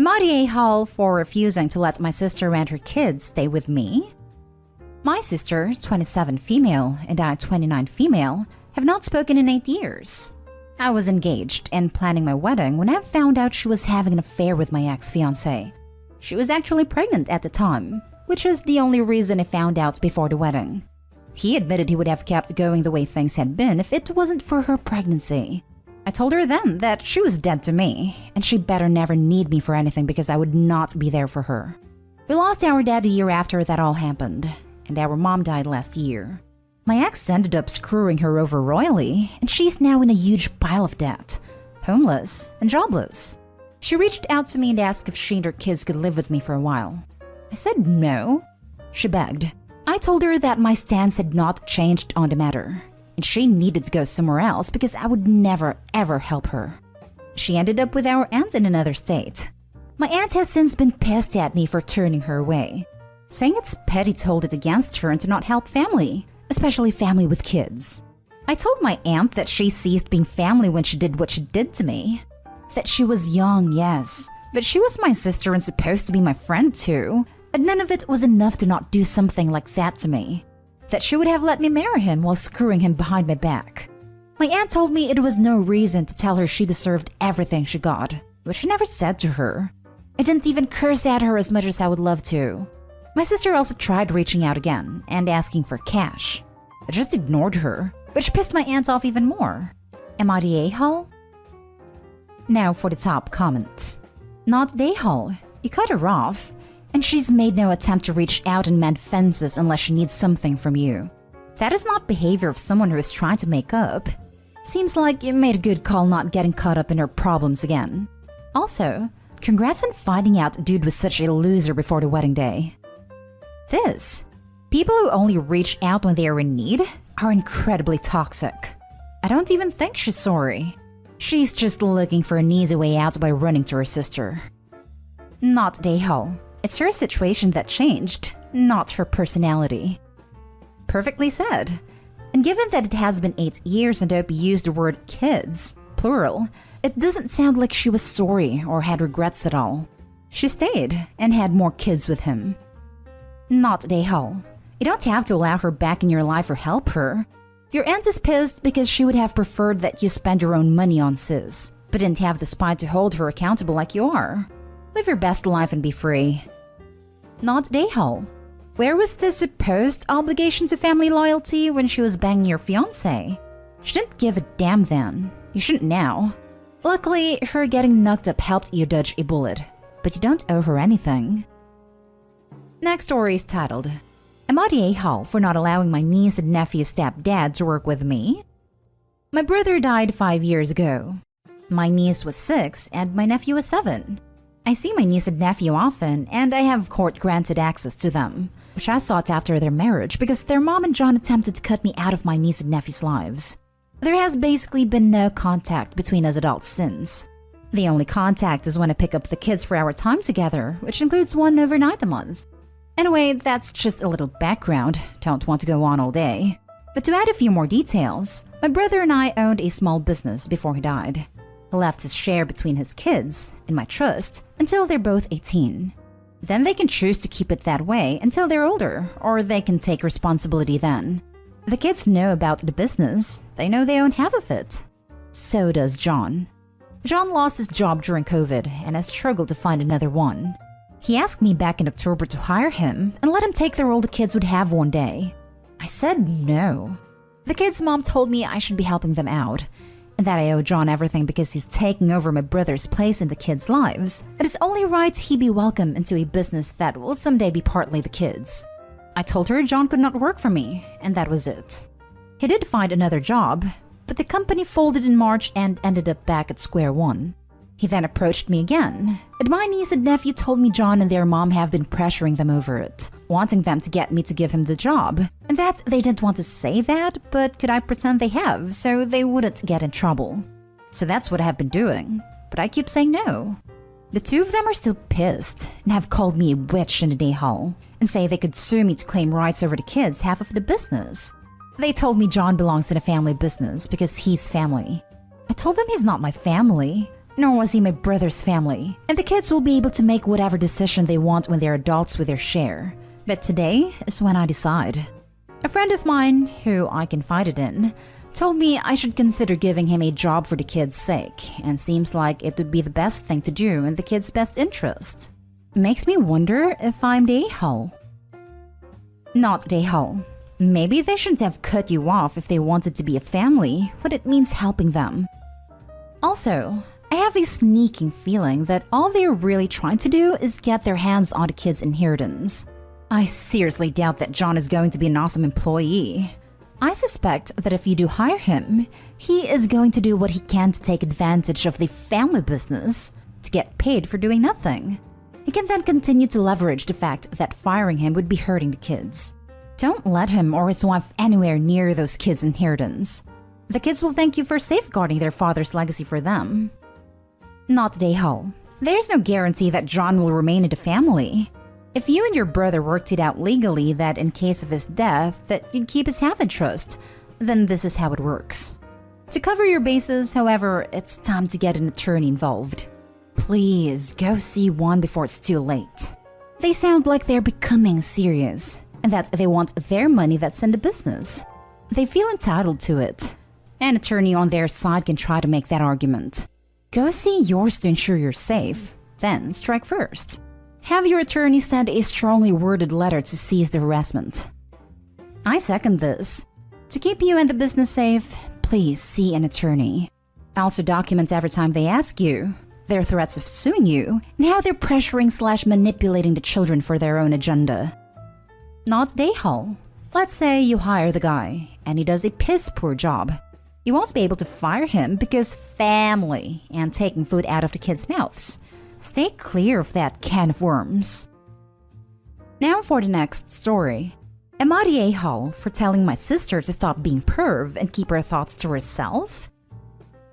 Am I the a-hole for refusing to let my sister and her kids stay with me? My sister, 27 female, and I, 29 female, have not spoken in 8 years. I was engaged and planning my wedding when I found out she was having an affair with my ex-fiancé. She was actually pregnant at the time, which is the only reason I found out before the wedding. He admitted he would have kept going the way things had been if it wasn't for her pregnancy. I told her then that she was dead to me, and she better never need me for anything because I would not be there for her. We lost our dad a year after that all happened, and our mom died last year. My ex ended up screwing her over royally, and she's now in a huge pile of debt, homeless and jobless. She reached out to me and asked if she and her kids could live with me for a while. I said no. She begged. I told her that my stance had not changed on the matter, and she needed to go somewhere else because I would never ever help her. She ended up with our aunt in another state. My aunt has since been pissed at me for turning her away, saying it's petty to hold it against her and to not help family, especially family with kids. I told my aunt that she ceased being family when she did what she did to me. That she was young, yes, but she was my sister and supposed to be my friend too, and none of it was enough to not do something like that to me. That she would have let me marry him while screwing him behind my back. My aunt told me it was no reason to tell her she deserved everything she got, which I never said to her. I didn't even curse at her as much as I would love to. My sister also tried reaching out again and asking for cash. I just ignored her, which pissed my aunt off even more. Am I the a-hole? Now for the top comment. Not the a-hole. You cut her off, and she's made no attempt to reach out and mend fences unless she needs something from you. That is not behavior of someone who is trying to make up. Seems like you made a good call not getting caught up in her problems again. Also, congrats on finding out dude was such a loser before the wedding day. People who only reach out when they are in need are incredibly toxic. I don't even think she's sorry. She's just looking for an easy way out by running to her sister. Not the a-hole. It's her situation that changed, not her personality. Perfectly said. And given that it has been 8 years and Opie used the word kids, plural, it doesn't sound like she was sorry or had regrets at all. She stayed and had more kids with him. Not the a-hole. You don't have to allow her back in your life or help her. Your aunt is pissed because she would have preferred that you spend your own money on sis, but didn't have the spine to hold her accountable like you are. Live your best life and be free. Not the a-hole. Where was the supposed obligation to family loyalty when she was banging your fiancé? She didn't give a damn then. You shouldn't now. Luckily, her getting knocked up helped you dodge a bullet, but you don't owe her anything. Next story is titled, Am I the a-hole for not allowing my niece and nephew's stepdad to work with me? My brother died 5 years ago. My niece was 6 and my nephew was 7. I see my niece and nephew often, and I have court-granted access to them, which I sought after their marriage because their mom and John attempted to cut me out of my niece and nephew's lives. There has basically been no contact between us adults since. The only contact is when I pick up the kids for our time together, which includes one overnight a month. Anyway, that's just a little background, don't want to go on all day. But to add a few more details, my brother and I owned a small business before he died. He left his share between his kids, in my trust, until they're both 18. Then they can choose to keep it that way until they're older, or they can take responsibility then. The kids know about the business, they know they own half of it. So does John. John lost his job during COVID and has struggled to find another one. He asked me back in October to hire him and let him take the role the kids would have one day. I said no. The kids' mom told me I should be helping them out, and that I owe John everything because he's taking over my brother's place in the kids' lives, and it's only right he be welcome into a business that will someday be partly the kids. I told her John could not work for me, and that was it. He did find another job, but the company folded in March and ended up back at square one. He then approached me again, and my niece and nephew told me John and their mom have been pressuring them over it, wanting them to get me to give him the job, and that they didn't want to say that, but could I pretend they have so they wouldn't get in trouble. So that's what I have been doing, but I keep saying no. The two of them are still pissed and have called me a witch in the day hall and say they could sue me to claim rights over the kids' half of the business. They told me John belongs in a family business because he's family. I told them he's not my family. nor was he my brother's family, and the kids will be able to make whatever decision they want when they're adults with their share. But today is when I decide. A friend of mine, who I confided in, told me I should consider giving him a job for the kids' sake, and seems like it would be the best thing to do in the kids' best interest. Makes me wonder if I'm the a-hole. Not the a-hole. Maybe they shouldn't have cut you off if they wanted to be a family, when it means helping them. Also, I have a sneaking feeling that all they're really trying to do is get their hands on the kids' inheritance. I seriously doubt that John is going to be an awesome employee. I suspect that if you do hire him, he is going to do what he can to take advantage of the family business to get paid for doing nothing. He can then continue to leverage the fact that firing him would be hurting the kids. Don't let him or his wife anywhere near those kids' inheritance. The kids will thank you for safeguarding their father's legacy for them. Not Day-Hall. There's no guarantee that John will remain in the family. If you and your brother worked it out legally that in case of his death that you'd keep his half in trust, then this is how it works. To cover your bases, however, it's time to get an attorney involved. Please go see one before it's too late. They sound like they're becoming serious, and that they want their money that's in the business. They feel entitled to it. An attorney on their side can try to make that argument. Go see yours to ensure you're safe, then strike first. Have your attorney send a strongly worded letter to cease the harassment. I second this. To keep you and the business safe, please see an attorney. Also document every time they ask you, their threats of suing you, and how they're pressuring/manipulating the children for their own agenda. Not Day-Hall. Let's say you hire the guy, and he does a piss-poor job. You won't be able to fire him because family and taking food out of the kids' mouths. Stay clear of that can of worms. Now for the next story. Am I the a-hole for telling my sister to stop being perv and keep her thoughts to herself?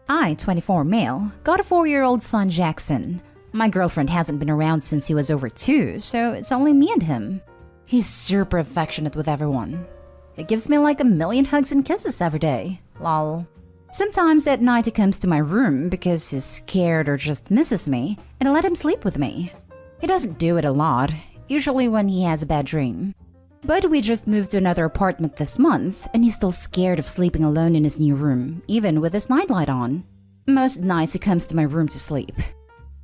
I, 24 male, got a 4-year-old son Jackson. My girlfriend hasn't been around since he was over 2, so it's only me and him. He's super affectionate with everyone. He gives me like a million hugs and kisses every day. Lol. Sometimes at night he comes to my room because he's scared or just misses me, and I let him sleep with me. He doesn't do it a lot, usually when he has a bad dream. But we just moved to another apartment this month, and he's still scared of sleeping alone in his new room, even with his nightlight on. Most nights he comes to my room to sleep.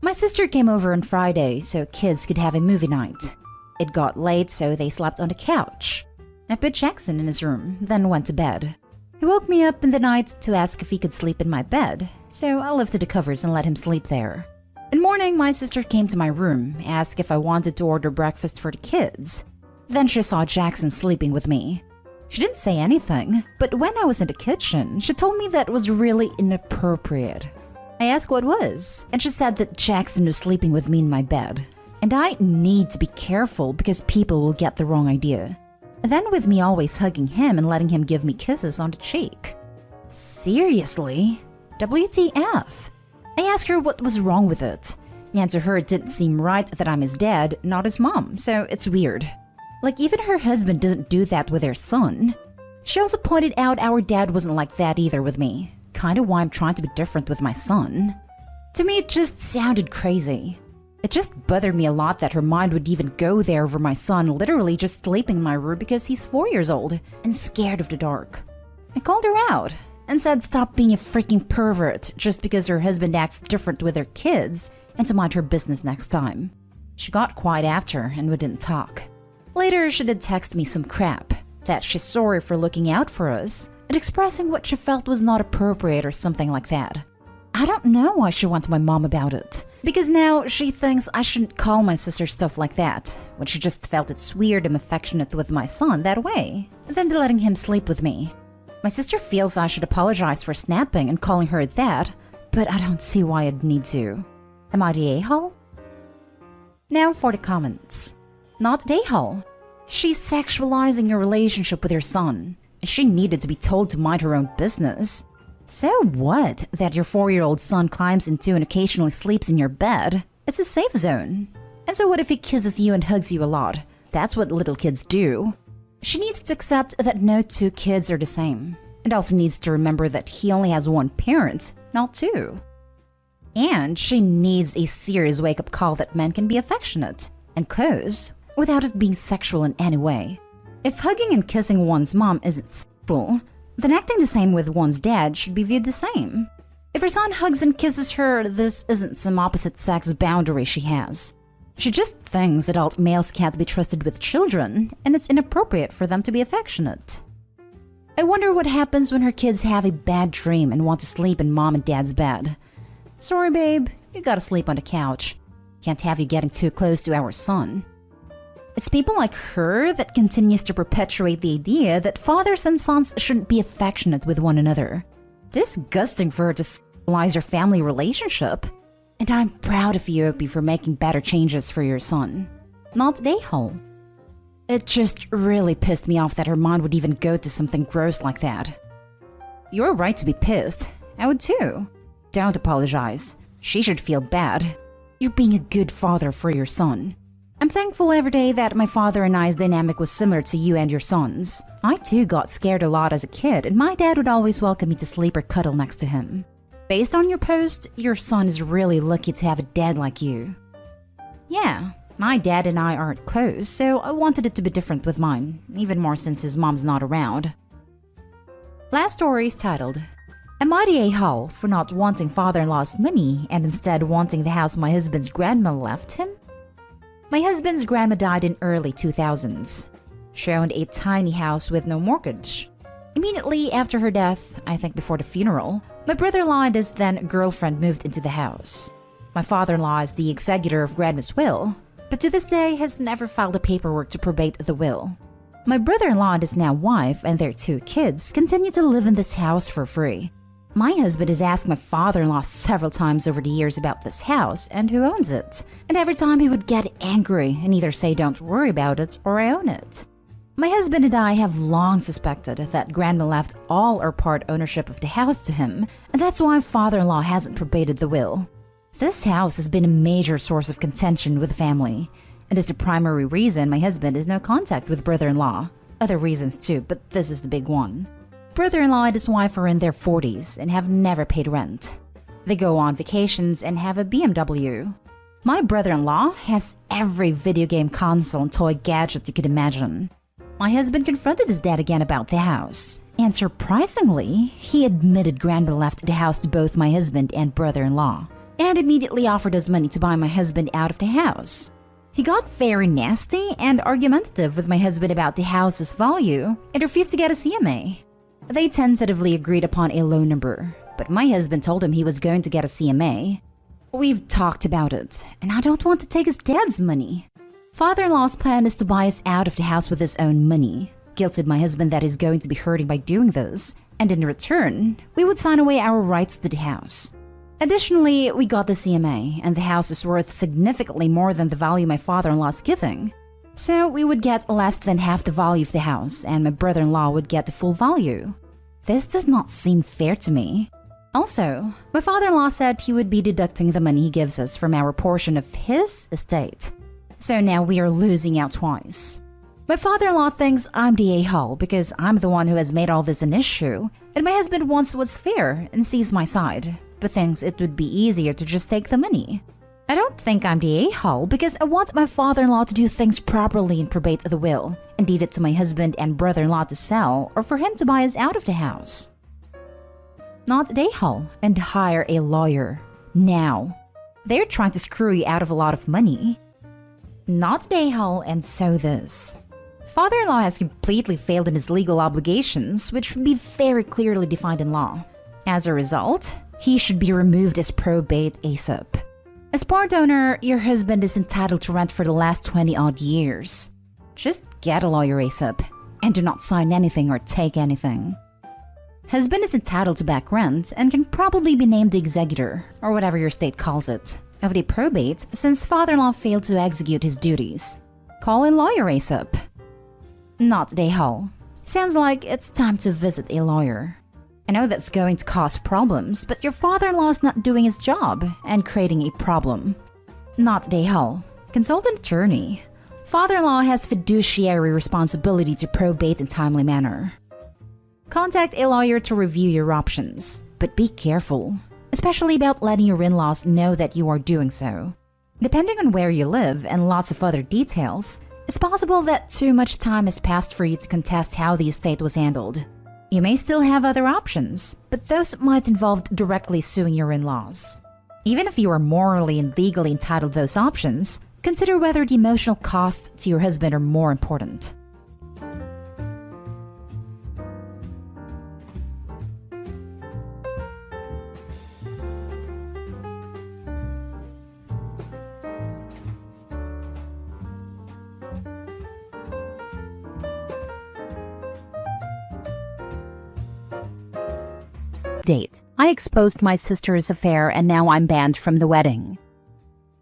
My sister came over on Friday so kids could have a movie night. It got late, so they slept on the couch. I put Jackson in his room, then went to bed. He woke me up in the night to ask if he could sleep in my bed, so I lifted the covers and let him sleep there. In the morning, my sister came to my room, asked if I wanted to order breakfast for the kids. Then she saw Jackson sleeping with me. She didn't say anything, but when I was in the kitchen, she told me that was really inappropriate. I asked what was, and she said that Jackson was sleeping with me in my bed. And I need to be careful because people will get the wrong idea. Then with me always hugging him and letting him give me kisses on the cheek. Seriously? WTF? I asked her what was wrong with it. And to her it didn't seem right that I'm his dad, not his mom, so it's weird. Like even her husband doesn't do that with their son. She also pointed out our dad wasn't like that either with me. Kinda why I'm trying to be different with my son. To me it just sounded crazy. It just bothered me a lot that her mind would even go there over my son literally just sleeping in my room because he's 4 years old and scared of the dark. I called her out and said stop being a freaking pervert just because her husband acts different with their kids and to mind her business next time. She got quiet after and we didn't talk. Later she did text me some crap, that she's sorry for looking out for us and expressing what she felt was not appropriate or something like that. I don't know why she went to my mom about it. Because now she thinks I shouldn't call my sister stuff like that, when she just felt it's weird I'm affectionate with my son that way, then letting him sleep with me. My sister feels I should apologize for snapping and calling her that, but I don't see why I'd need to. Am I the a-hole? Now for the comments. Not the a-hole. She's sexualizing your relationship with your son, and she needed to be told to mind her own business. So what that your 4-year-old son climbs into and occasionally sleeps in your bed? It's a safe zone. And so what if he kisses you and hugs you a lot? That's what little kids do. She needs to accept that no 2 kids are the same. And also needs to remember that he only has 1 parent, not 2. And she needs a serious wake-up call that men can be affectionate and close without it being sexual in any way. If hugging and kissing one's mom isn't sexual, then acting the same with one's dad should be viewed the same. If her son hugs and kisses her, this isn't some opposite-sex boundary she has. She just thinks adult males can't be trusted with children, and it's inappropriate for them to be affectionate. I wonder what happens when her kids have a bad dream and want to sleep in mom and dad's bed. Sorry, babe, you gotta sleep on the couch. Can't have you getting too close to our son. It's people like her that continues to perpetuate the idea that fathers and sons shouldn't be affectionate with one another. Disgusting for her to sexualize your family relationship. And I'm proud of you, Opie, for making better changes for your son. Not a-hole. It just really pissed me off that her mom would even go to something gross like that. You're right to be pissed. I would too. Don't apologize. She should feel bad. You're being a good father for your son. I'm thankful every day that my father and I's dynamic was similar to you and your son's. I too got scared a lot as a kid, and my dad would always welcome me to sleep or cuddle next to him. Based on your post, your son is really lucky to have a dad like you. Yeah, my dad and I aren't close, so I wanted it to be different with mine, even more since his mom's not around. Last story is titled, Am I the a-hole for not wanting father-in-law's money and instead wanting the house my husband's grandma left him? My husband's grandma died in early 2000s. She owned a tiny house with no mortgage. Immediately after her death, I think before the funeral, my brother-in-law and his then girlfriend moved into the house. My father-in-law is the executor of grandma's will, but to this day has never filed the paperwork to probate the will. My brother-in-law and his now wife and their 2 kids continue to live in this house for free. My husband has asked my father-in-law several times over the years about this house and who owns it, and every time he would get angry and either say don't worry about it or I own it. My husband and I have long suspected that grandma left all or part ownership of the house to him, and that's why father-in-law hasn't probated the will. This house has been a major source of contention with the family, and is the primary reason my husband has no contact with brother-in-law. Other reasons too, but this is the big one. Brother-in-law and his wife are in their 40s and have never paid rent. They go on vacations and have a BMW. My brother-in-law has every video game console and toy gadget you could imagine. My husband confronted his dad again about the house, and surprisingly, he admitted grandma left the house to both my husband and brother-in-law, and immediately offered us money to buy my husband out of the house. He got very nasty and argumentative with my husband about the house's value and refused to get a CMA. They tentatively agreed upon a low number, but my husband told him he was going to get a CMA. We've talked about it, and I don't want to take his dad's money. Father-in-law's plan is to buy us out of the house with his own money, guilted my husband that he's going to be hurting by doing this, and in return, we would sign away our rights to the house. Additionally, we got the CMA, and the house is worth significantly more than the value my father-in-law's giving. So we would get less than half the value of the house, and my brother-in-law would get the full value. This does not seem fair to me. Also, my father-in-law said he would be deducting the money he gives us from our portion of his estate. So now we are losing out twice. My father-in-law thinks I'm the a-hole because I'm the one who has made all this an issue, and my husband wants what's fair and sees my side, but thinks it would be easier to just take the money. I don't think I'm the a-hole because I want my father-in-law to do things properly and probate the will, and deed it to my husband and brother-in-law to sell or for him to buy us out of the house. Not the a-hole and hire a lawyer. Now. They're trying to screw you out of a lot of money. Not the a-hole and so this. Father-in-law has completely failed in his legal obligations, which would be very clearly defined in law. As a result, he should be removed as probate ASAP. As part owner, your husband is entitled to rent for the last 20-odd years. Just get a lawyer ASAP, and do not sign anything or take anything. Husband is entitled to back rent and can probably be named the executor, or whatever your state calls it, of the probate since father-in-law failed to execute his duties. Call a lawyer ASAP. Not the a-hole. Sounds like it's time to visit a lawyer. I know that's going to cause problems, but your father-in-law is not doing his job and creating a problem. Not the a-hole. Consult an attorney. Father-in-law has fiduciary responsibility to probate in timely manner. Contact a lawyer to review your options, but be careful. especially about letting your in-laws know that you are doing so. Depending on where you live and lots of other details, it's possible that too much time has passed for you to contest how the estate was handled. You may still have other options, but those might involve directly suing your in-laws. Even if you are morally and legally entitled to those options, consider whether the emotional costs to your husband are more important. Date. I exposed my sister's affair and now I'm banned from the wedding.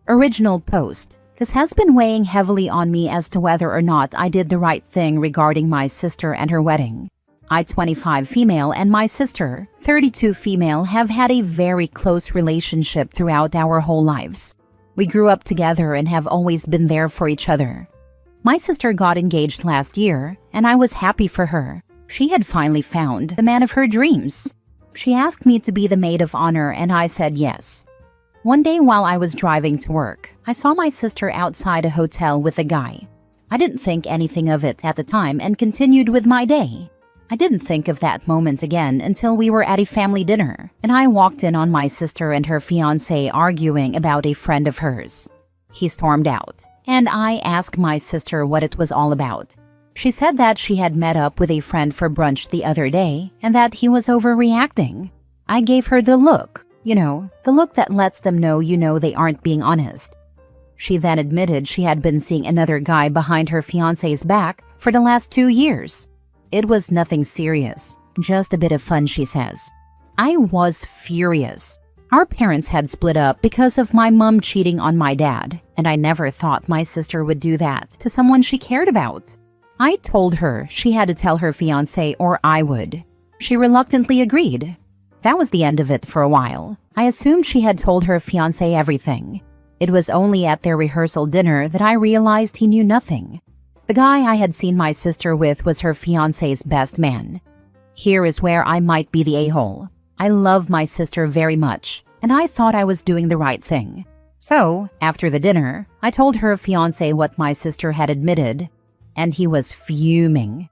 Original post. This has been weighing heavily on me as to whether or not I did the right thing regarding my sister and her wedding. I, 25 female, and my sister, 32 female, have had a very close relationship throughout our whole lives. We grew up together and have always been there for each other. My sister got engaged last year, and I was happy for her. She had finally found the man of her dreams. She asked me to be the maid of honor, and I said yes. One day while I was driving to work, I saw my sister outside a hotel with a guy. I didn't think anything of it at the time and continued with my day. I didn't think of that moment again until we were at a family dinner, and I walked in on my sister and her fiancé arguing about a friend of hers. He stormed out, and I asked my sister what it was all about. She said that she had met up with a friend for brunch the other day and that he was overreacting. I gave her the look, the look that lets them know they aren't being honest. She then admitted she had been seeing another guy behind her fiancé's back for the last 2 years. It was nothing serious, just a bit of fun, she says. I was furious. Our parents had split up because of my mom cheating on my dad, and I never thought my sister would do that to someone she cared about. I told her she had to tell her fiancé or I would. She reluctantly agreed. That was the end of it for a while. I assumed she had told her fiancé everything. It was only at their rehearsal dinner that I realized he knew nothing. The guy I had seen my sister with was her fiancé's best man. Here is where I might be the a-hole. I love my sister very much, and I thought I was doing the right thing. So, after the dinner, I told her fiancé what my sister had admitted, and he was fuming.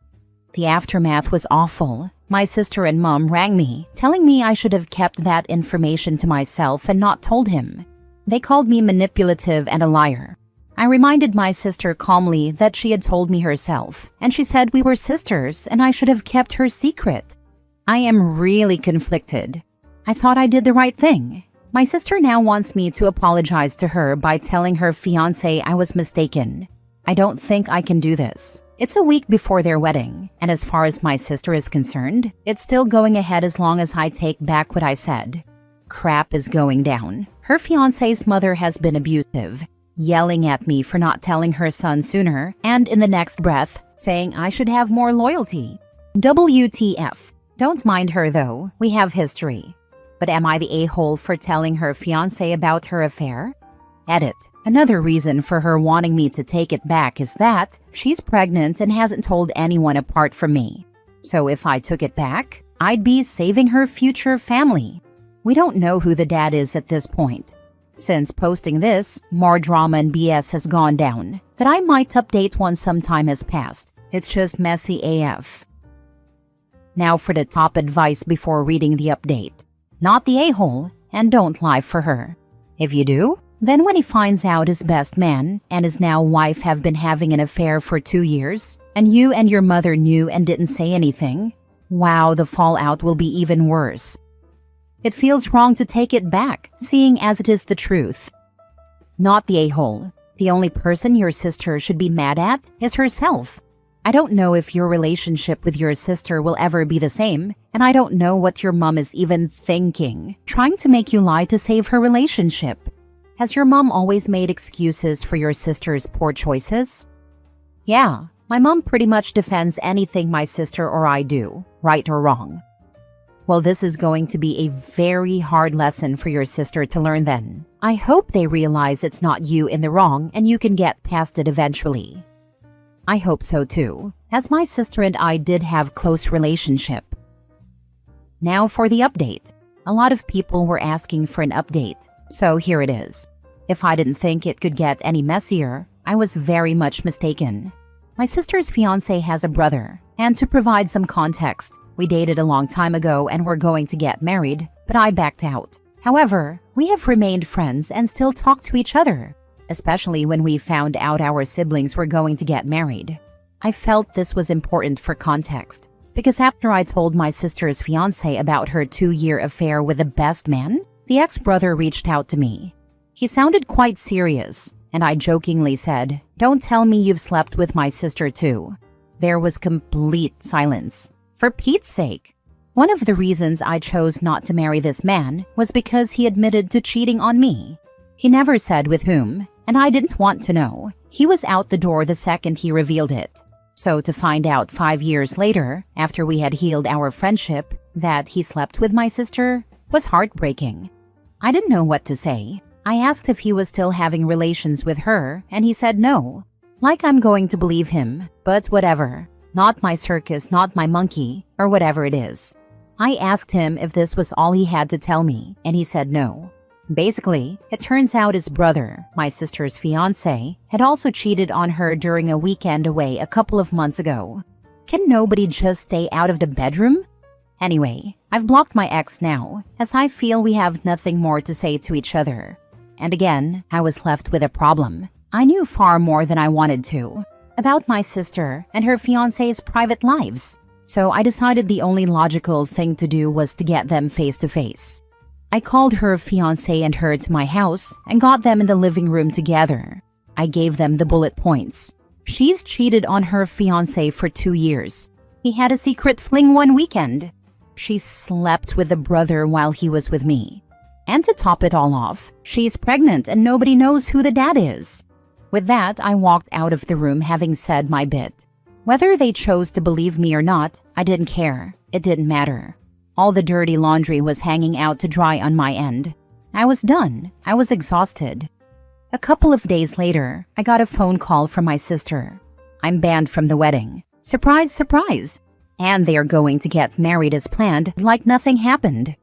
The aftermath was awful. My sister and mom rang me, telling me I should have kept that information to myself and not told him. They called me manipulative and a liar. I reminded my sister calmly that she had told me herself, and she said we were sisters and I should have kept her secret. I am really conflicted. I thought I did the right thing. My sister now wants me to apologize to her by telling her fiancé I was mistaken. I don't think I can do this. It's a week before their wedding, and as far as my sister is concerned, it's still going ahead as long as I take back what I said. Crap is going down. Her fiancé's mother has been abusive, yelling at me for not telling her son sooner, and in the next breath, saying I should have more loyalty. WTF. Don't mind her though, we have history. But am I the a-hole for telling her fiancé about her affair? Edit. Another reason for her wanting me to take it back is that she's pregnant and hasn't told anyone apart from me. So if I took it back, I'd be saving her future family. We don't know who the dad is at this point. Since posting this, more drama and BS has gone down that I might update once some time has passed. It's just messy AF. Now for the top advice before reading the update. Not the a-hole, and don't lie for her. If you do, then when he finds out his best man and his now wife have been having an affair for 2 years, and you and your mother knew and didn't say anything, wow, the fallout will be even worse. It feels wrong to take it back, seeing as it is the truth. Not the a-hole. The only person your sister should be mad at is herself. I don't know if your relationship with your sister will ever be the same, and I don't know what your mom is even thinking, trying to make you lie to save her relationship. Has your mom always made excuses for your sister's poor choices? Yeah, my mom pretty much defends anything my sister or I do, right or wrong. Well, this is going to be a very hard lesson for your sister to learn then. I hope they realize it's not you in the wrong and you can get past it eventually. I hope so too, as my sister and I did have close relationship. Now for the update. A lot of people were asking for an update, so here it is. If I didn't think it could get any messier, I was very much mistaken. My sister's fiancé has a brother, and to provide some context, we dated a long time ago and were going to get married, but I backed out. However, we have remained friends and still talk to each other, especially when we found out our siblings were going to get married. I felt this was important for context, because after I told my sister's fiancé about her 2-year affair with the best man, the ex-brother reached out to me. He sounded quite serious, and I jokingly said, "Don't tell me you've slept with my sister too." There was complete silence. For Pete's sake! One of the reasons I chose not to marry this man was because he admitted to cheating on me. He never said with whom, and I didn't want to know. He was out the door the second he revealed it. So to find out 5 years later, after we had healed our friendship, that he slept with my sister was heartbreaking. I didn't know what to say. I asked if he was still having relations with her, and he said no. Like I'm going to believe him, but whatever. Not my circus, not my monkey, or whatever it is. I asked him if this was all he had to tell me, and he said no. Basically, it turns out his brother, my sister's fiancé, had also cheated on her during a weekend away a couple of months ago. Can nobody just stay out of the bedroom? Anyway, I've blocked my ex now, as I feel we have nothing more to say to each other. And again, I was left with a problem. I knew far more than I wanted to about my sister and her fiancé's private lives. So I decided the only logical thing to do was to get them face to face. I called her fiancé and her to my house and got them in the living room together. I gave them the bullet points. She's cheated on her fiancé for 2 years. He had a secret fling one weekend. She slept with the brother while he was with me. And to top it all off, she's pregnant and nobody knows who the dad is. With that, I walked out of the room having said my bit. Whether they chose to believe me or not, I didn't care. It didn't matter. All the dirty laundry was hanging out to dry on my end. I was done. I was exhausted. A couple of days later, I got a phone call from my sister. I'm banned from the wedding. Surprise, surprise. And they are going to get married as planned, like nothing happened.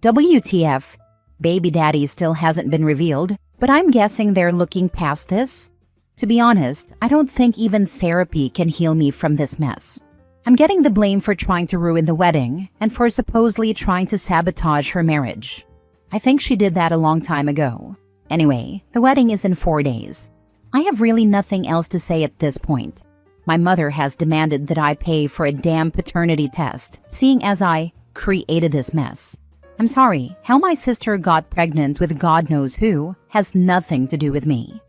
WTF. Baby daddy still hasn't been revealed, but I'm guessing they're looking past this. To be honest, I don't think even therapy can heal me from this mess. I'm getting the blame for trying to ruin the wedding and for supposedly trying to sabotage her marriage. I think she did that a long time ago. Anyway, the wedding is in 4 days. I have really nothing else to say at this point. My mother has demanded that I pay for a damn paternity test, seeing as I created this mess. I'm sorry, how my sister got pregnant with God knows who has nothing to do with me.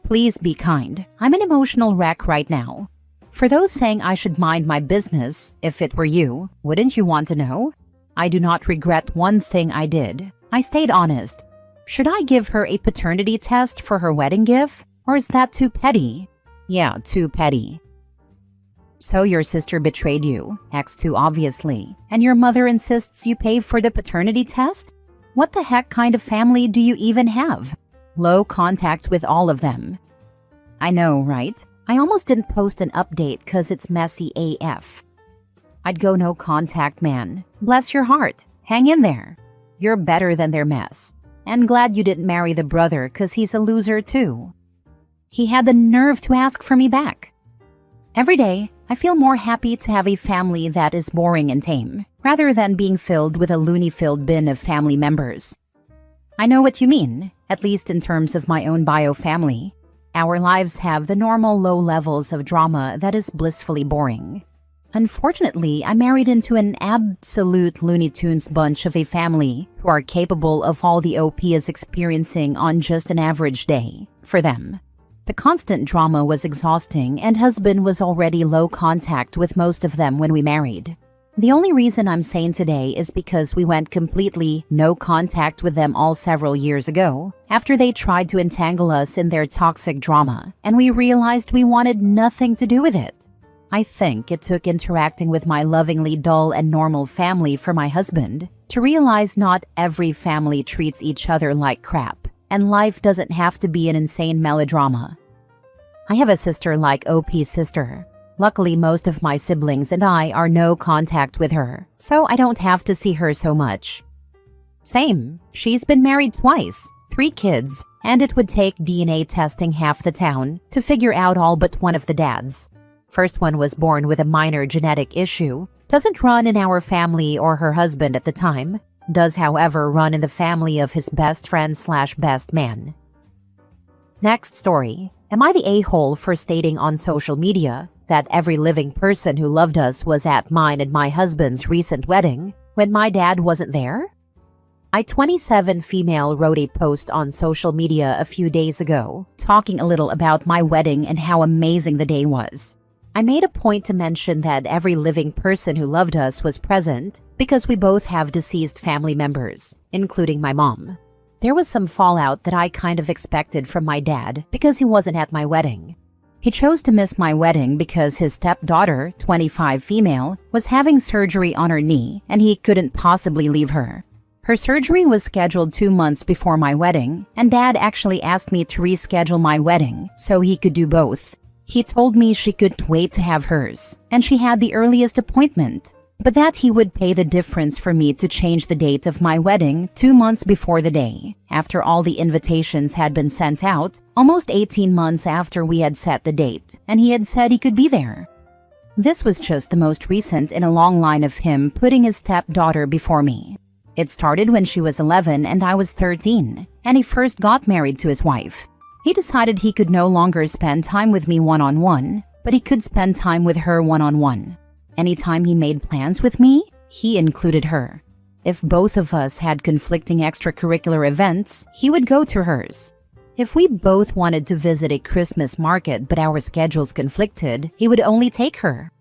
Please be kind. I'm an emotional wreck right now. For those saying I should mind my business, if it were you, wouldn't you want to know? I do not regret one thing I did. I stayed honest. Should I give her a paternity test for her wedding gift? Or is that too petty? Yeah, too petty. So your sister betrayed you, X2 obviously, and your mother insists you pay for the paternity test? What the heck kind of family do you even have? Low contact with all of them. I know, right? I almost didn't post an update cause it's messy AF. I'd go no contact, man. Bless your heart. Hang in there. You're better than their mess. And glad you didn't marry the brother cause he's a loser too. He had the nerve to ask for me back. Every day, I feel more happy to have a family that is boring and tame, rather than being filled with a loony-filled bin of family members. I know what you mean, at least in terms of my own bio family. Our lives have the normal low levels of drama that is blissfully boring. Unfortunately, I married into an absolute Looney Tunes bunch of a family who are capable of all the OP is experiencing on just an average day, for them. The constant drama was exhausting, and husband was already low contact with most of them when we married. The only reason I'm sane today is because we went completely no contact with them all several years ago, after they tried to entangle us in their toxic drama, and we realized we wanted nothing to do with it. I think it took interacting with my lovingly dull and normal family for my husband to realize not every family treats each other like crap, and life doesn't have to be an insane melodrama. I have a sister like OP's sister. Luckily, most of my siblings and I are no contact with her, so I don't have to see her so much. Same. She's been married twice, 3 kids, and it would take DNA testing half the town to figure out all but one of the dads. First one was born with a minor genetic issue, doesn't run in our family or her husband at the time, does however run in the family of his best friend/best man. Next story. Am I the a-hole for stating on social media that every living person who loved us was at mine and my husband's recent wedding when my dad wasn't there? I, 27 female, wrote a post on social media a few days ago, talking a little about my wedding and how amazing the day was. I made a point to mention that every living person who loved us was present because we both have deceased family members, including my mom. There was some fallout that I kind of expected from my dad because he wasn't at my wedding. He chose to miss my wedding because his stepdaughter, 25 female, was having surgery on her knee and he couldn't possibly leave her. Her surgery was scheduled 2 months before my wedding, and Dad actually asked me to reschedule my wedding so he could do both. He told me she couldn't wait to have hers, and she had the earliest appointment, but that he would pay the difference for me to change the date of my wedding 2 months before the day, after all the invitations had been sent out, almost 18 months after we had set the date, and he had said he could be there. This was just the most recent in a long line of him putting his stepdaughter before me. It started when she was 11 and I was 13, and he first got married to his wife. He decided he could no longer spend time with me one-on-one, but he could spend time with her one-on-one. Anytime he made plans with me, he included her. If both of us had conflicting extracurricular events, he would go to hers. If we both wanted to visit a Christmas market but our schedules conflicted, he would only take her.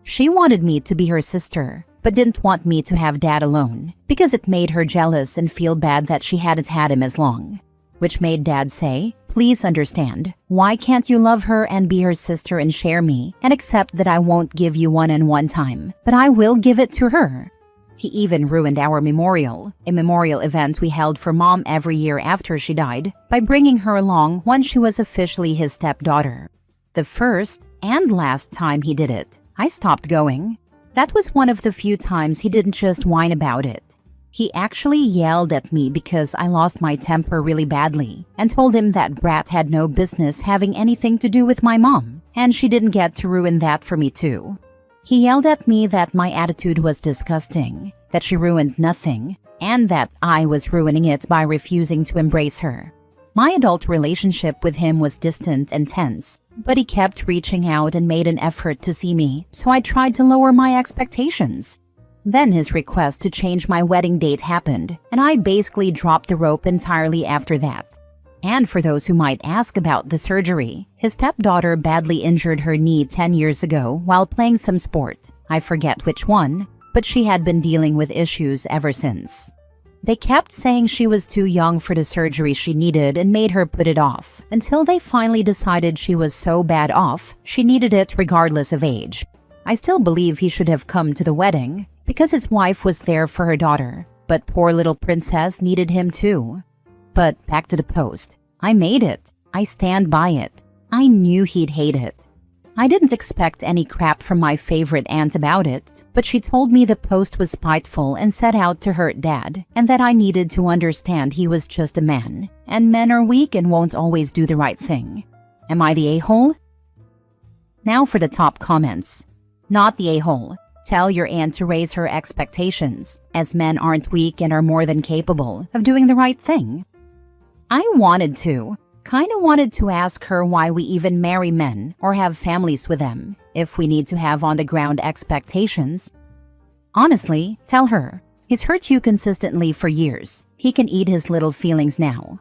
She wanted me to be her sister, but didn't want me to have Dad alone, because it made her jealous and feel bad that she hadn't had him as long. Which made Dad say, "Please understand, why can't you love her and be her sister and share me, and accept that I won't give you one-on-one time, but I will give it to her." He even ruined our memorial, a memorial event we held for Mom every year after she died, by bringing her along when she was officially his stepdaughter. The first and last time he did it, I stopped going. That was one of the few times he didn't just whine about it. He actually yelled at me because I lost my temper really badly and told him that Brat had no business having anything to do with my mom, and she didn't get to ruin that for me too. He yelled at me that my attitude was disgusting, that she ruined nothing, and that I was ruining it by refusing to embrace her. My adult relationship with him was distant and tense, but he kept reaching out and made an effort to see me, so I tried to lower my expectations. Then his request to change my wedding date happened, and I basically dropped the rope entirely after that. And for those who might ask about the surgery, his stepdaughter badly injured her knee 10 years ago while playing some sport. I forget which one, but she had been dealing with issues ever since. They kept saying she was too young for the surgery she needed and made her put it off, until they finally decided she was so bad off, she needed it regardless of age. I still believe he should have come to the wedding, because his wife was there for her daughter, but poor little princess needed him too. But back to the post. I made it. I stand by it. I knew he'd hate it. I didn't expect any crap from my favorite aunt about it, but she told me the post was spiteful and set out to hurt Dad, and that I needed to understand he was just a man, and men are weak and won't always do the right thing. Am I the a-hole? Now for the top comments. Not the a-hole. Tell your aunt to raise her expectations, as men aren't weak and are more than capable of doing the right thing. I wanted to. Kinda wanted to ask her why we even marry men or have families with them, if we need to have on-the-ground expectations. Honestly, tell her. He's hurt you consistently for years. He can eat his little feelings now.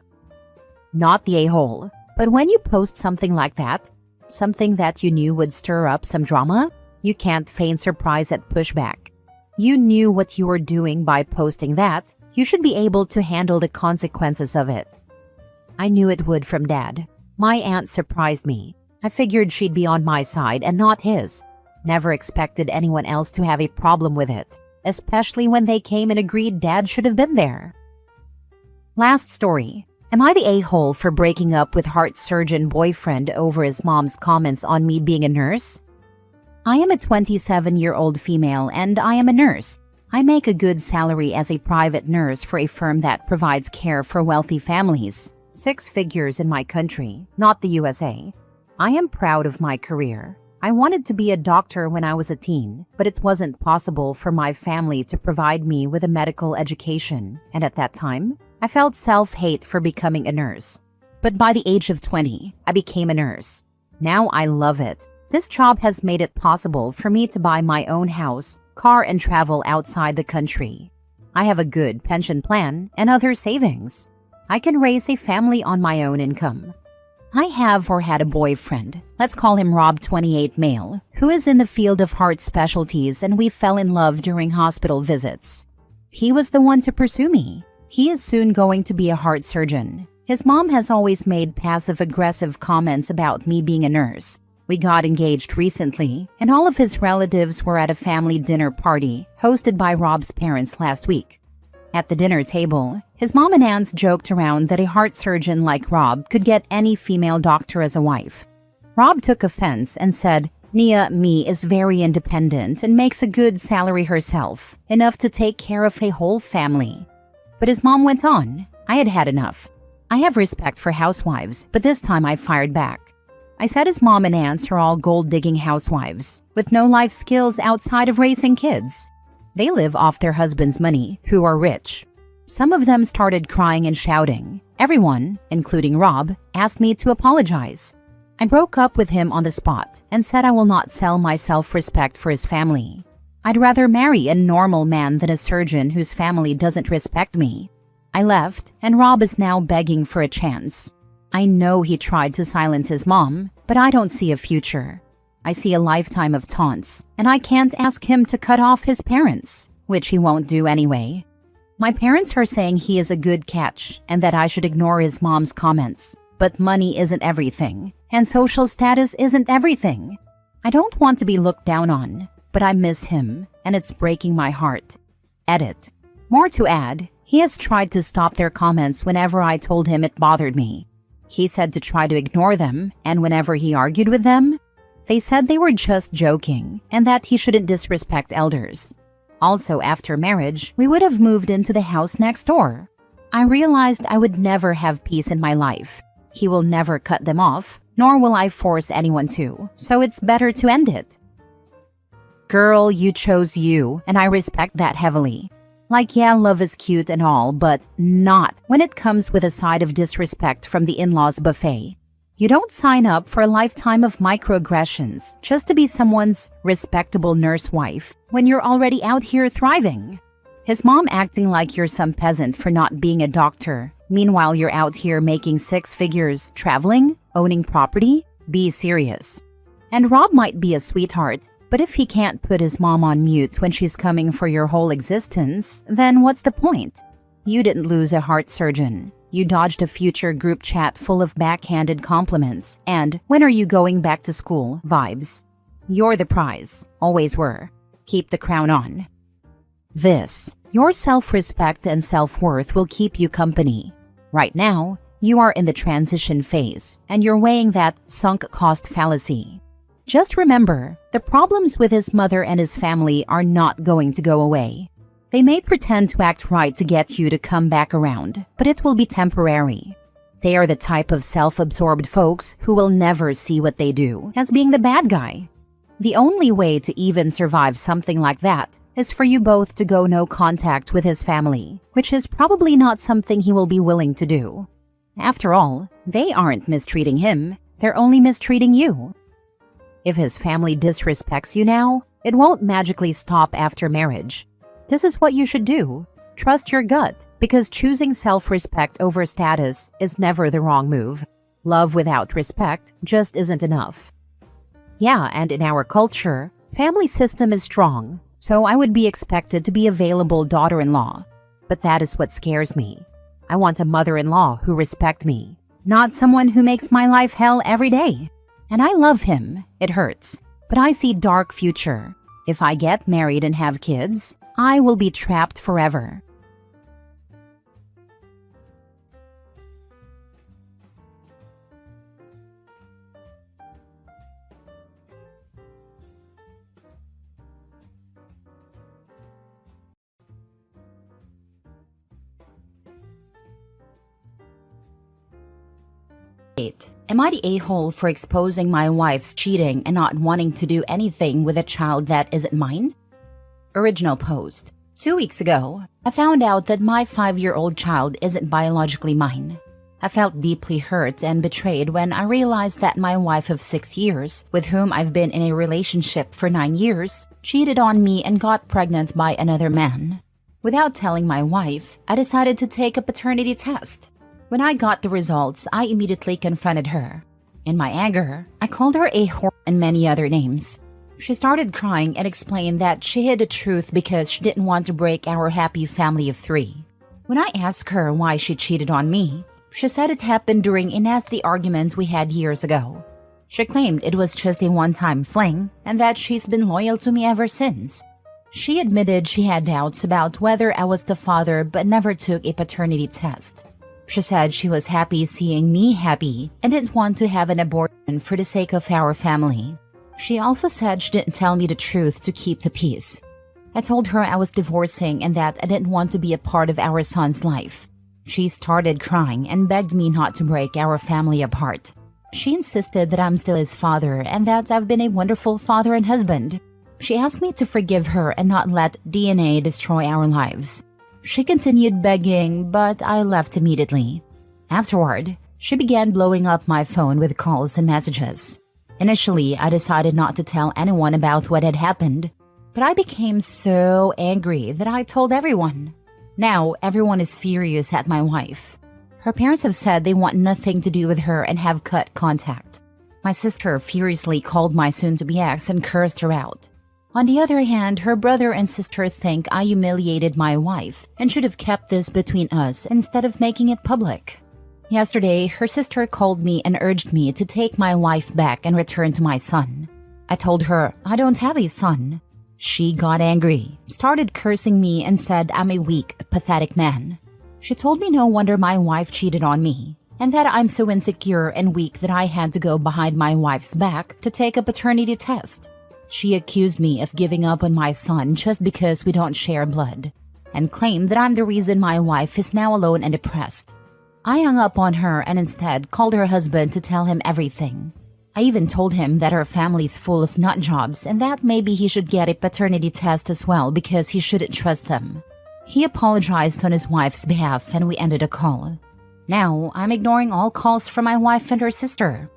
Not the a-hole. But when you post something like that, something that you knew would stir up some drama, you can't feign surprise at pushback. You knew what you were doing by posting that. You should be able to handle the consequences of it. I knew it would from Dad. My aunt surprised me. I figured she'd be on my side and not his. Never expected anyone else to have a problem with it, especially when they came and agreed Dad should have been there. Last story. Am I the a-hole for breaking up with heart surgeon boyfriend over his mom's comments on me being a nurse? I am a 27-year-old female and I am a nurse. I make a good salary as a private nurse for a firm that provides care for wealthy families. 6 figures in my country, not the USA. I am proud of my career. I wanted to be a doctor when I was a teen, but it wasn't possible for my family to provide me with a medical education, and at that time, I felt self-hate for becoming a nurse. But by the age of 20, I became a nurse. Now I love it. This job has made it possible for me to buy my own house, car, and travel outside the country. I have a good pension plan and other savings. I can raise a family on my own income. I have or had a boyfriend, let's call him Rob 28 male, who is in the field of heart specialties, and we fell in love during hospital visits. He was the one to pursue me. He is soon going to be a heart surgeon. His mom has always made passive-aggressive comments about me being a nurse. We got engaged recently, and all of his relatives were at a family dinner party hosted by Rob's parents last week. At the dinner table, his mom and aunts joked around that a heart surgeon like Rob could get any female doctor as a wife. Rob took offense and said, "Nia Me is very independent and makes a good salary herself, enough to take care of a whole family." But his mom went on, "I had had enough. I have respect for housewives, but this time I fired back. I said his mom and aunts are all gold-digging housewives, with no life skills outside of raising kids. They live off their husband's money, who are rich." Some of them started crying and shouting. Everyone, including Rob, asked me to apologize. I broke up with him on the spot and said I will not sell my self-respect for his family. I'd rather marry a normal man than a surgeon whose family doesn't respect me. I left, and Rob is now begging for a chance. I know he tried to silence his mom, but I don't see a future. I see a lifetime of taunts, and I can't ask him to cut off his parents, which he won't do anyway. My parents are saying he is a good catch and that I should ignore his mom's comments. But money isn't everything, and social status isn't everything. I don't want to be looked down on, but I miss him, and it's breaking my heart. Edit. More to add, he has tried to stop their comments whenever I told him it bothered me. He said to try to ignore them, and whenever he argued with them, they said they were just joking and that he shouldn't disrespect elders. Also, after marriage, we would have moved into the house next door. I realized I would never have peace in my life. He will never cut them off, nor will I force anyone to, so it's better to end it. Girl, you chose you, and I respect that heavily. Like, yeah, love is cute and all, but not when it comes with a side of disrespect from the in-laws buffet. You don't sign up for a lifetime of microaggressions just to be someone's respectable nurse wife when you're already out here thriving. His mom acting like you're some peasant for not being a doctor. Meanwhile, you're out here making 6 figures, traveling, owning property. Be serious. And Rob might be a sweetheart, but if he can't put his mom on mute when she's coming for your whole existence, then what's the point? You didn't lose a heart surgeon. You dodged a future group chat full of backhanded compliments and "when are you going back to school" vibes. You're the prize. Always were. Keep the crown on. Your self-respect and self-worth will keep you company. Right now, you are in the transition phase, and you're weighing that sunk cost fallacy. Just remember, the problems with his mother and his family are not going to go away. They may pretend to act right to get you to come back around, but it will be temporary. They are the type of self-absorbed folks who will never see what they do as being the bad guy. The only way to even survive something like that is for you both to go no contact with his family, which is probably not something he will be willing to do. After all, they aren't mistreating him, they're only mistreating you. If his family disrespects you now, it won't magically stop after marriage. This is what you should do. Trust your gut, because choosing self-respect over status is never the wrong move. Love without respect just isn't enough. Yeah, and in our culture, family system is strong, so I would be expected to be available daughter-in-law. But that is what scares me. I want a mother-in-law who respects me, not someone who makes my life hell every day. And I love him. It hurts. But I see dark future. If I get married and have kids, I will be trapped forever. update. Am I the a-hole for exposing my wife's cheating and not wanting to do anything with a child that isn't mine? Original post. 2 weeks ago, I found out that my 5-year-old child isn't biologically mine. I felt deeply hurt and betrayed when I realized that my wife of 6 years, with whom I've been in a relationship for 9 years, cheated on me and got pregnant by another man. Without telling my wife, I decided to take a paternity test. When I got the results, I immediately confronted her. In my anger, I called her a whore and many other names. She started crying and explained that she hid the truth because she didn't want to break our happy family of 3. When I asked her why she cheated on me, she said it happened during a nasty argument we had years ago. She claimed it was just a one-time fling and that she's been loyal to me ever since. She admitted she had doubts about whether I was the father but never took a paternity test. She said she was happy seeing me happy and didn't want to have an abortion for the sake of our family. She also said she didn't tell me the truth to keep the peace. I told her I was divorcing and that I didn't want to be a part of our son's life. She started crying and begged me not to break our family apart. She insisted that I'm still his father and that I've been a wonderful father and husband. She asked me to forgive her and not let DNA destroy our lives. She continued begging, but I left immediately. Afterward, she began blowing up my phone with calls and messages. Initially, I decided not to tell anyone about what had happened, but I became so angry that I told everyone. Now, everyone is furious at my wife. Her parents have said they want nothing to do with her and have cut contact. My sister furiously called my soon-to-be ex and cursed her out. On the other hand, her brother and sister think I humiliated my wife and should have kept this between us instead of making it public. Yesterday, her sister called me and urged me to take my wife back and return to my son. I told her I don't have a son. She got angry, started cursing me and said I'm a weak, pathetic man. She told me no wonder my wife cheated on me and that I'm so insecure and weak that I had to go behind my wife's back to take a paternity test. She accused me of giving up on my son just because we don't share blood, and claimed that I'm the reason my wife is now alone and depressed. I hung up on her and instead called her husband to tell him everything. I even told him that her family's full of nut jobs and that maybe he should get a paternity test as well because he shouldn't trust them. He apologized on his wife's behalf and we ended a call. Now, I'm ignoring all calls from my wife and her sister.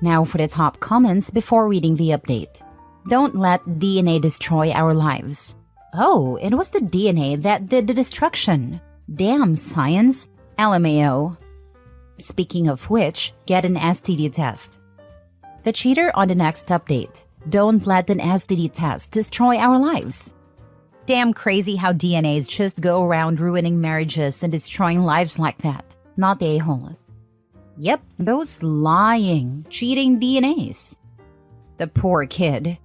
Now for the top comments before reading the update. Don't let DNA destroy our lives. Oh, it was the DNA that did the destruction. Damn, science. LMAO. Speaking of which, get an STD test. The cheater on the next update. Don't let an STD test destroy our lives. Damn crazy how DNAs just go around ruining marriages and destroying lives like that. Not the a-hole. Yep, those lying, cheating DNAs. The poor kid.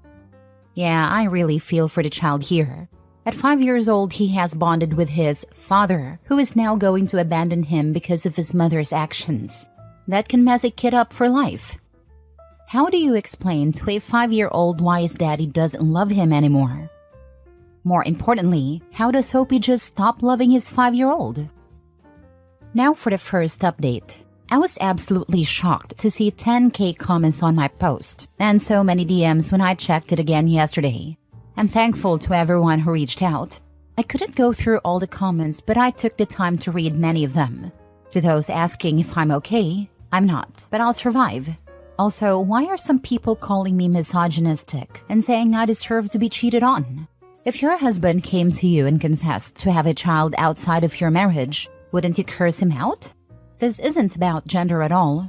Yeah, I really feel for the child here. At 5 years old, he has bonded with his father, who is now going to abandon him because of his mother's actions. That can mess a kid up for life. How do you explain to a 5-year-old why his daddy doesn't love him anymore? More importantly, how does Hopi just stop loving his 5-year-old? Now for the first update. I was absolutely shocked to see 10K comments on my post, and so many DMs when I checked it again yesterday. I'm thankful to everyone who reached out. I couldn't go through all the comments, but I took the time to read many of them. To those asking if I'm okay, I'm not, but I'll survive. Also, why are some people calling me misogynistic and saying I deserve to be cheated on? If your husband came to you and confessed to have a child outside of your marriage, wouldn't you curse him out? This isn't about gender at all.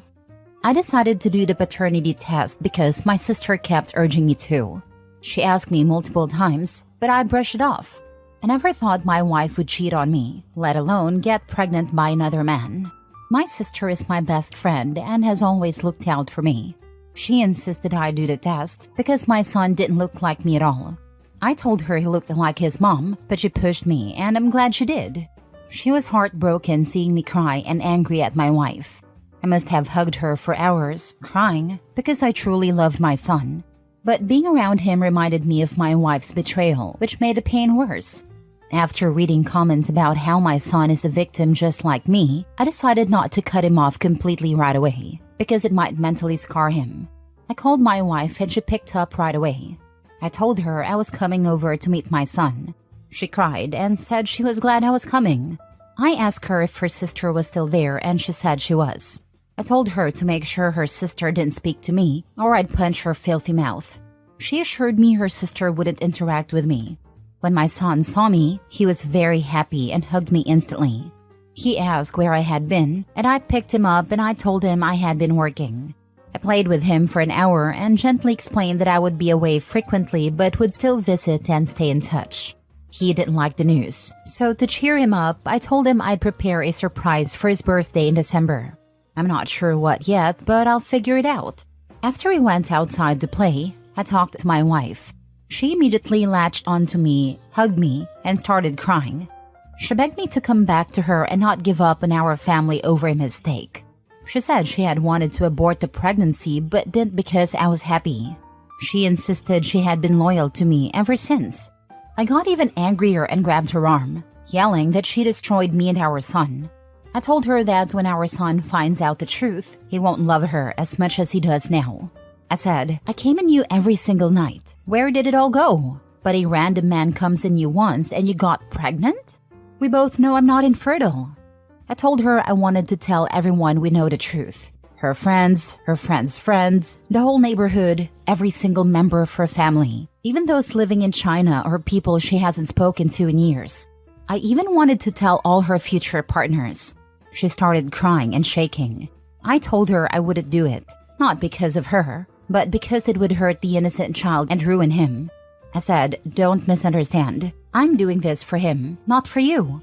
I decided to do the paternity test because my sister kept urging me to. She asked me multiple times, but I brushed it off. I never thought my wife would cheat on me, let alone get pregnant by another man. My sister is my best friend and has always looked out for me. She insisted I do the test because my son didn't look like me at all. I told her he looked like his mom, but she pushed me and I'm glad she did. She was heartbroken seeing me cry and angry at my wife. I must have hugged her for hours, crying, because I truly loved my son. But being around him reminded me of my wife's betrayal, which made the pain worse. After reading comments about how my son is a victim just like me, I decided not to cut him off completely right away, because it might mentally scar him. I called my wife and she picked up right away. I told her I was coming over to meet my son. She cried and said she was glad I was coming. I asked her if her sister was still there and she said she was. I told her to make sure her sister didn't speak to me or I'd punch her filthy mouth. She assured me her sister wouldn't interact with me. When my son saw me, he was very happy and hugged me instantly. He asked where I had been, and I picked him up and I told him I had been working. I played with him for an hour and gently explained that I would be away frequently but would still visit and stay in touch. He didn't like the news, so to cheer him up, I told him I'd prepare a surprise for his birthday in December. I'm not sure what yet, but I'll figure it out. After we went outside to play, I talked to my wife. She immediately latched onto me, hugged me, and started crying. She begged me to come back to her and not give up on our family over a mistake. She said she had wanted to abort the pregnancy but didn't because I was happy. She insisted she had been loyal to me ever since. I got even angrier and grabbed her arm, yelling that she destroyed me and our son. I told her that when our son finds out the truth, he won't love her as much as he does now. I said, I came in you every single night. Where did it all go? But a random man comes in you once and you got pregnant? We both know I'm not infertile. I told her I wanted to tell everyone we know the truth. Her friends, her friends' friends, the whole neighborhood, every single member of her family, even those living in China or people she hasn't spoken to in years. I even wanted to tell all her future partners. She started crying and shaking. I told her I wouldn't do it, not because of her, but because it would hurt the innocent child and ruin him. I said, don't misunderstand. I'm doing this for him, not for you.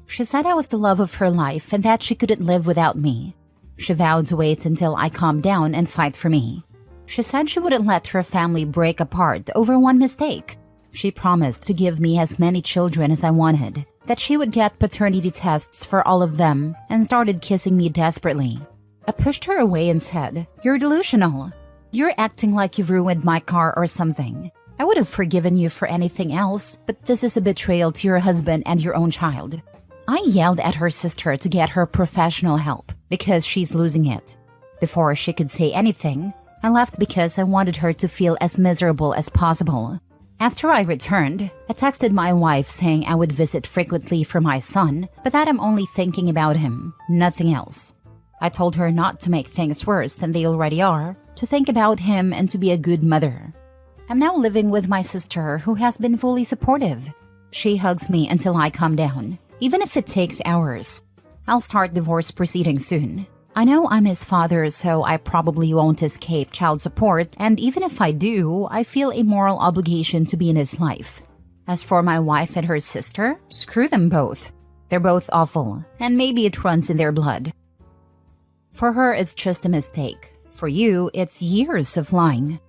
She said I was the love of her life and that she couldn't live without me. She vowed to wait until I calmed down and fight for me. She said she wouldn't let her family break apart over one mistake. She promised to give me as many children as I wanted, that she would get paternity tests for all of them, and started kissing me desperately. I pushed her away and said, you're delusional. You're acting like you've ruined my car or something. I would have forgiven you for anything else, but this is a betrayal to your husband and your own child. I yelled at her sister to get her professional help because she's losing it. Before she could say anything, I left because I wanted her to feel as miserable as possible. After I returned, I texted my wife saying I would visit frequently for my son, but that I'm only thinking about him, nothing else. I told her not to make things worse than they already are, to think about him and to be a good mother. I'm now living with my sister who has been fully supportive. She hugs me until I calm down, even if it takes hours. I'll start divorce proceedings soon. I know I'm his father, so I probably won't escape child support, and even if I do, I feel a moral obligation to be in his life. As for my wife and her sister, screw them both. They're both awful, and maybe it runs in their blood. For her, it's just a mistake. For you, it's years of lying.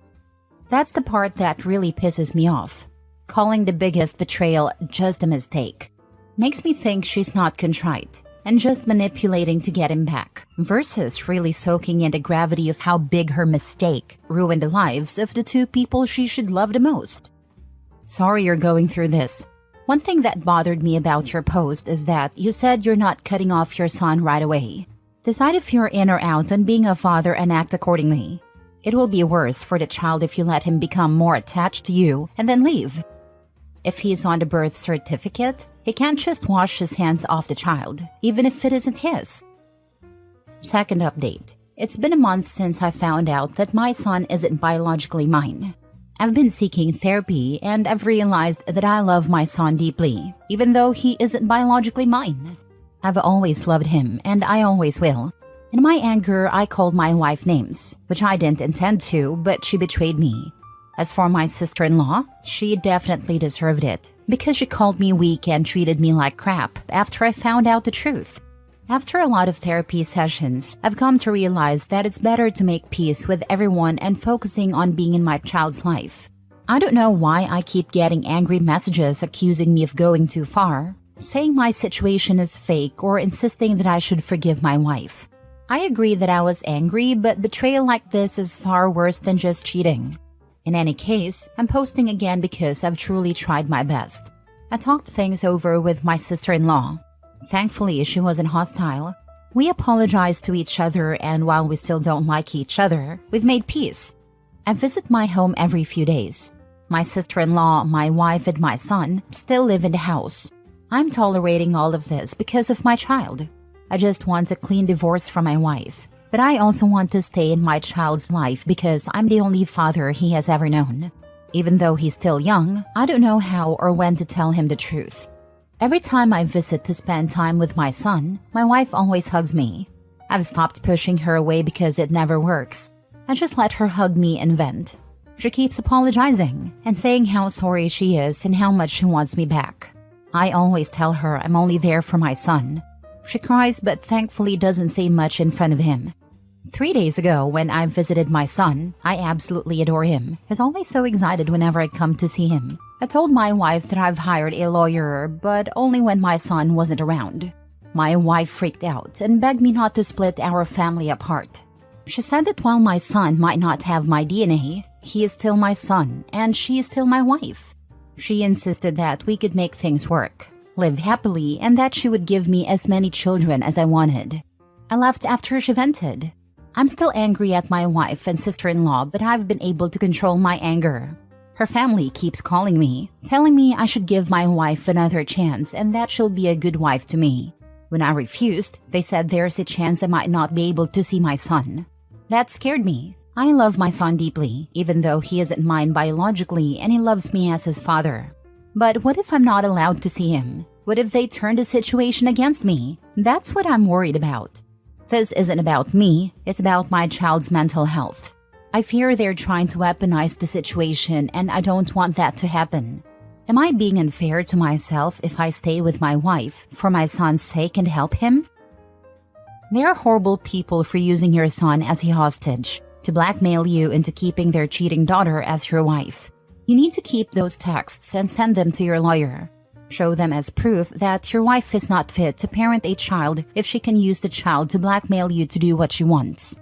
That's the part that really pisses me off. Calling the biggest betrayal just a mistake. Makes me think she's not contrite and just manipulating to get him back, versus really soaking in the gravity of how big her mistake ruined the lives of the two people she should love the most. Sorry you're going through this. One thing that bothered me about your post is that you said you're not cutting off your son right away. Decide if you're in or out on being a father and act accordingly. It will be worse for the child if you let him become more attached to you and then leave. If he's on the birth certificate, he can't just wash his hands off the child, even if it isn't his. Second update. It's been a month since I found out that my son isn't biologically mine. I've been seeking therapy and I've realized that I love my son deeply, even though he isn't biologically mine. I've always loved him and I always will. In my anger, I called my wife names, which I didn't intend to, but she betrayed me. As for my sister-in-law, she definitely deserved it, because she called me weak and treated me like crap after I found out the truth. After a lot of therapy sessions, I've come to realize that it's better to make peace with everyone and focusing on being in my child's life. I don't know why I keep getting angry messages accusing me of going too far, saying my situation is fake or insisting that I should forgive my wife. I agree that I was angry, but betrayal like this is far worse than just cheating. In any case, I'm posting again because I've truly tried my best. I talked things over with my sister-in-law. Thankfully, she wasn't hostile. We apologized to each other, and while we still don't like each other, we've made peace. I visit my home every few days. My sister-in-law, my wife, and my son still live in the house. I'm tolerating all of this because of my child. I just want a clean divorce from my wife. But I also want to stay in my child's life because I'm the only father he has ever known. Even though he's still young, I don't know how or when to tell him the truth. Every time I visit to spend time with my son, my wife always hugs me. I've stopped pushing her away because it never works. I just let her hug me and vent. She keeps apologizing and saying how sorry she is and how much she wants me back. I always tell her I'm only there for my son. She cries but thankfully doesn't say much in front of him. 3 days ago, when I visited my son, I absolutely adore him. He's always so excited whenever I come to see him. I told my wife that I've hired a lawyer, but only when my son wasn't around. My wife freaked out and begged me not to split our family apart. She said that while my son might not have my DNA, he is still my son and she is still my wife. She insisted that we could make things work, live happily, and that she would give me as many children as I wanted. I left after she vented. I'm still angry at my wife and sister-in-law, but I've been able to control my anger. Her family keeps calling me, telling me I should give my wife another chance and that she'll be a good wife to me. When I refused, they said there's a chance I might not be able to see my son. That scared me. I love my son deeply, even though he isn't mine biologically and he loves me as his father. But what if I'm not allowed to see him? What if they turn the situation against me? That's what I'm worried about. This isn't about me, it's about my child's mental health. I fear they're trying to weaponize the situation and I don't want that to happen. Am I being unfair to myself if I stay with my wife for my son's sake and help him? There are horrible people for using your son as a hostage, to blackmail you into keeping their cheating daughter as your wife. You need to keep those texts and send them to your lawyer. Show them as proof that your wife is not fit to parent a child if she can use the child to blackmail you to do what she wants.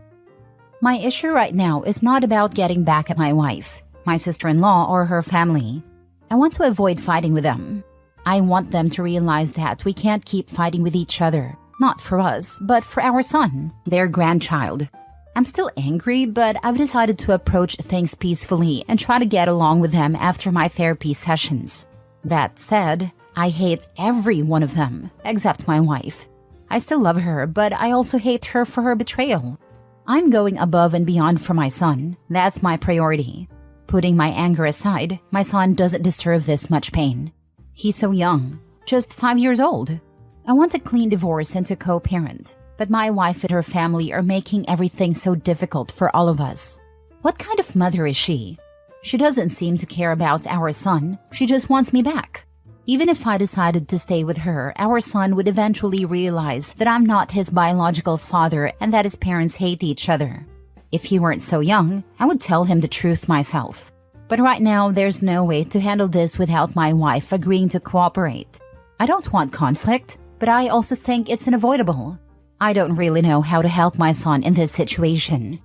My issue right now is not about getting back at my wife, my sister-in-law, or her family. I want to avoid fighting with them. I want them to realize that we can't keep fighting with each other, not for us, but for our son, their grandchild. I'm still angry, but I've decided to approach things peacefully and try to get along with them after my therapy sessions. That said, I hate every one of them, except my wife. I still love her, but I also hate her for her betrayal. I'm going above and beyond for my son. That's my priority. Putting my anger aside, my son doesn't deserve this much pain. He's so young, just 5 years old. I want a clean divorce and to co-parent, but my wife and her family are making everything so difficult for all of us. What kind of mother is she? She doesn't seem to care about our son, she just wants me back. Even if I decided to stay with her, our son would eventually realize that I'm not his biological father and that his parents hate each other. If he weren't so young, I would tell him the truth myself. But right now, there's no way to handle this without my wife agreeing to cooperate. I don't want conflict, but I also think it's unavoidable. I don't really know how to help my son in this situation.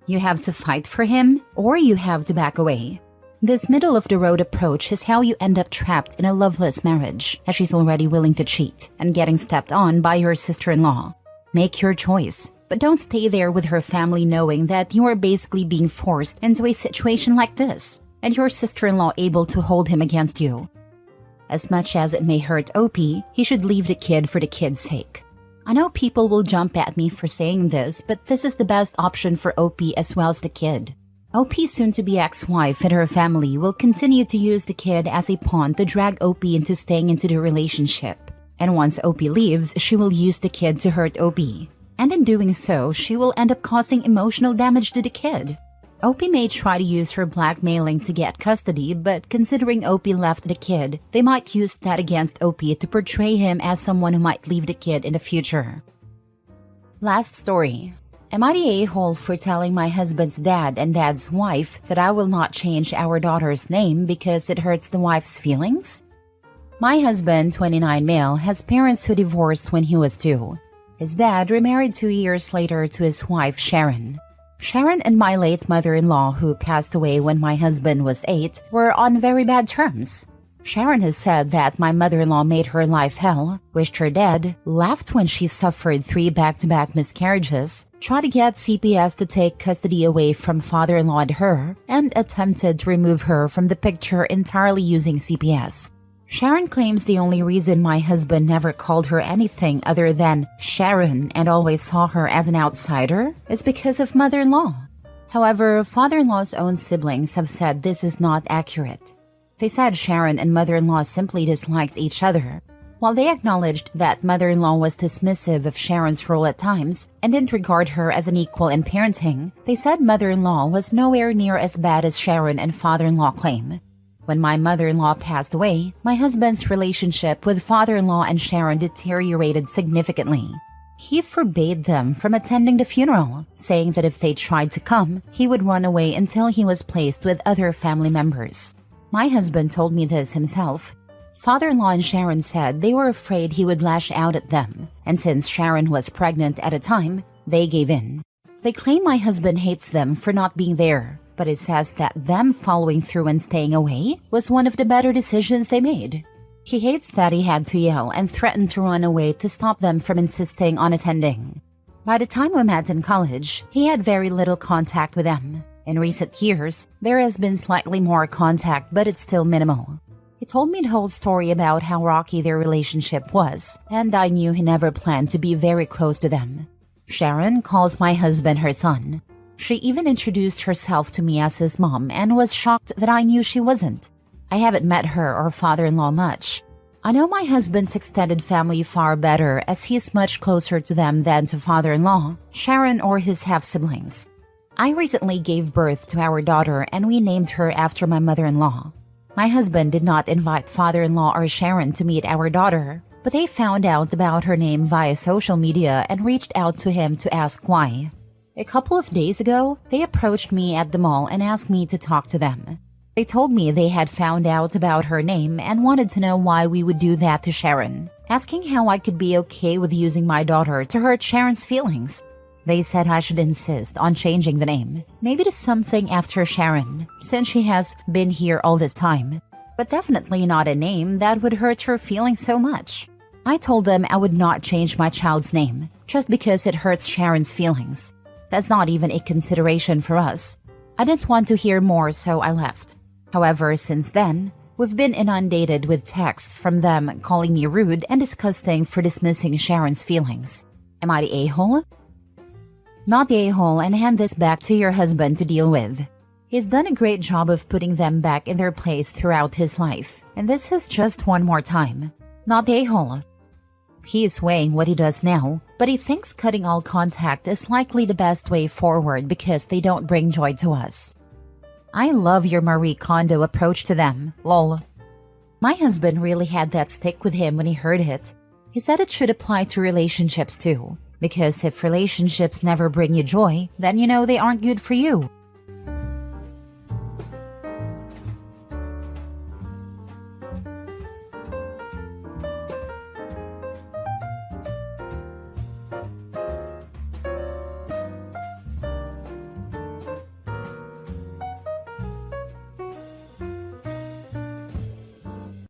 You have to fight for him, or you have to back away. This middle-of-the-road approach is how you end up trapped in a loveless marriage, as she's already willing to cheat and getting stepped on by your sister-in-law. Make your choice, but don't stay there with her family knowing that you are basically being forced into a situation like this, and your sister-in-law able to hold him against you. As much as it may hurt Opie, he should leave the kid for the kid's sake. I know people will jump at me for saying this, but this is the best option for Opie as well as the kid. Opie's soon-to-be ex-wife and her family will continue to use the kid as a pawn to drag Opie into staying into the relationship. And once Opie leaves, she will use the kid to hurt Opie. And in doing so, she will end up causing emotional damage to the kid. Opie may try to use her blackmailing to get custody, but considering Opie left the kid, they might use that against Opie to portray him as someone who might leave the kid in the future. Last story. Am I the a-hole for telling my husband's dad and dad's wife that I will not change our daughter's name because it hurts the wife's feelings? My husband, 29 male, has parents who divorced when he was 2. His dad remarried 2 years later to his wife, Sharon. Sharon and my late mother-in-law, who passed away when my husband was 8, were on very bad terms. Sharon has said that my mother-in-law made her life hell, wished her dead, laughed when she suffered 3 back-to-back miscarriages, tried to get CPS to take custody away from father-in-law and her, and attempted to remove her from the picture entirely using CPS. Sharon claims the only reason my husband never called her anything other than Sharon and always saw her as an outsider is because of mother-in-law. However, father-in-law's own siblings have said this is not accurate. They said Sharon and mother-in-law simply disliked each other. While they acknowledged that mother-in-law was dismissive of Sharon's role at times and didn't regard her as an equal in parenting, they said mother-in-law was nowhere near as bad as Sharon and father-in-law claim. When my mother-in-law passed away, my husband's relationship with father-in-law and Sharon deteriorated significantly. He forbade them from attending the funeral, saying that if they tried to come, he would run away until he was placed with other family members. My husband told me this himself. Father-in-law and Sharon said they were afraid he would lash out at them, and since Sharon was pregnant at a time, they gave in. They claim my husband hates them for not being there, but it says that them following through and staying away was one of the better decisions they made. He hates that he had to yell and threaten to run away to stop them from insisting on attending. By the time we met in college, he had very little contact with them. In recent years, there has been slightly more contact, but it's still minimal. He told me the whole story about how rocky their relationship was, and I knew he never planned to be very close to them. Sharon calls my husband her son. She even introduced herself to me as his mom and was shocked that I knew she wasn't. I haven't met her or father-in-law much. I know my husband's extended family far better as he's much closer to them than to father-in-law, Sharon, or his half-siblings. I recently gave birth to our daughter and we named her after my mother-in-law. My husband did not invite father-in-law or Sharon to meet our daughter, but they found out about her name via social media and reached out to him to ask why. A couple of days ago, they approached me at the mall and asked me to talk to them. They told me they had found out about her name and wanted to know why we would do that to Sharon, asking how I could be okay with using my daughter to hurt Sharon's feelings. They said I should insist on changing the name, maybe to something after Sharon, since she has been here all this time, but definitely not a name that would hurt her feelings so much. I told them I would not change my child's name, just because it hurts Sharon's feelings. That's not even a consideration for us. I didn't want to hear more, so I left. However, since then, we've been inundated with texts from them calling me rude and disgusting for dismissing Sharon's feelings. Am I the a-hole? Not the a-hole, and hand this back to your husband to deal with. He's done a great job of putting them back in their place throughout his life, and this is just one more time. Not the a-hole. He is weighing what he does now, but he thinks cutting all contact is likely the best way forward because they don't bring joy to us. I love your Marie Kondo approach to them, lol. My husband really had that stick with him when he heard it. He said it should apply to relationships too, because if relationships never bring you joy, then you know they aren't good for you.